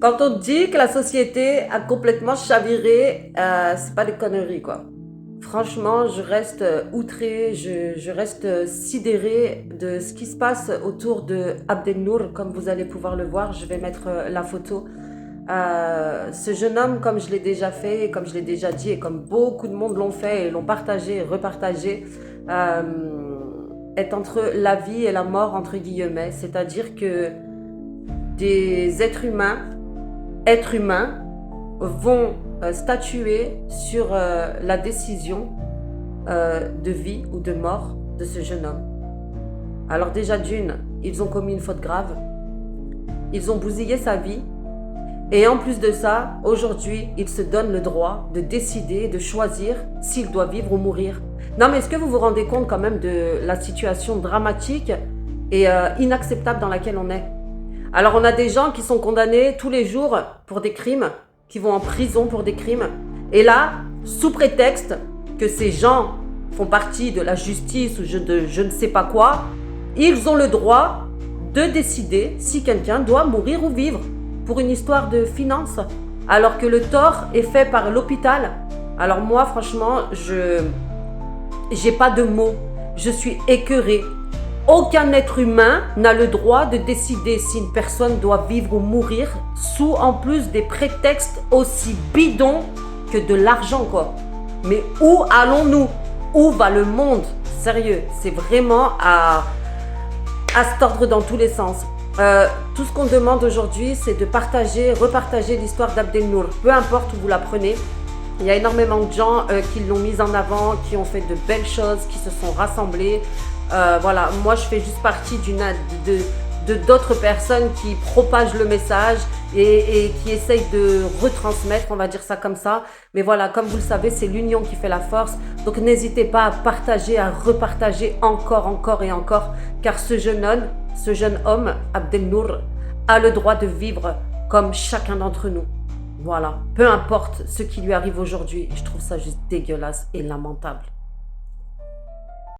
Quand on dit que la société a complètement chaviré, c'est pas des conneries, quoi. Franchement, je reste outrée, je reste sidérée de ce qui se passe autour de Abdelnour. Comme vous allez pouvoir le voir, je vais mettre la photo. Ce jeune homme, comme je l'ai déjà fait, comme je l'ai déjà dit, et comme beaucoup de monde l'ont fait et l'ont partagé et repartagé, est entre la vie et la mort, entre guillemets. C'est-à-dire que des êtres humains vont statuer sur la décision de vie ou de mort de ce jeune homme. Alors déjà d'une, ils ont commis une faute grave, ils ont bousillé sa vie, et en plus de ça, aujourd'hui, ils se donnent le droit de décider, de choisir s'il doit vivre ou mourir. Non mais est-ce que vous vous rendez compte quand même de la situation dramatique et inacceptable dans laquelle on est? Alors on a des gens qui sont condamnés tous les jours pour des crimes, qui vont en prison pour des crimes. Et là, sous prétexte que ces gens font partie de la justice ou de je ne sais pas quoi, ils ont le droit de décider si quelqu'un doit mourir ou vivre pour une histoire de finances, alors que le tort est fait par l'hôpital. Alors moi, franchement, j'ai pas de mots. Je suis écœurée. Aucun être humain n'a le droit de décider si une personne doit vivre ou mourir sous en plus des prétextes aussi bidons que de l'argent, quoi. Mais où allons-nous? Où va le monde? Sérieux, c'est vraiment à se tordre dans tous les sens. Tout ce qu'on demande aujourd'hui, c'est de partager, repartager l'histoire d'Abdelnour. Peu importe où vous la prenez. Il y a énormément de gens qui l'ont mise en avant, qui ont fait de belles choses, qui se sont rassemblés. Voilà, moi je fais juste partie d'autres personnes qui propagent le message et qui essayent de retransmettre, on va dire ça comme ça. Mais voilà, comme vous le savez, c'est l'union qui fait la force. Donc n'hésitez pas à partager, à repartager encore et encore. Car ce jeune homme, Abdelnour, a le droit de vivre comme chacun d'entre nous. Voilà, peu importe ce qui lui arrive aujourd'hui, je trouve ça juste dégueulasse et lamentable.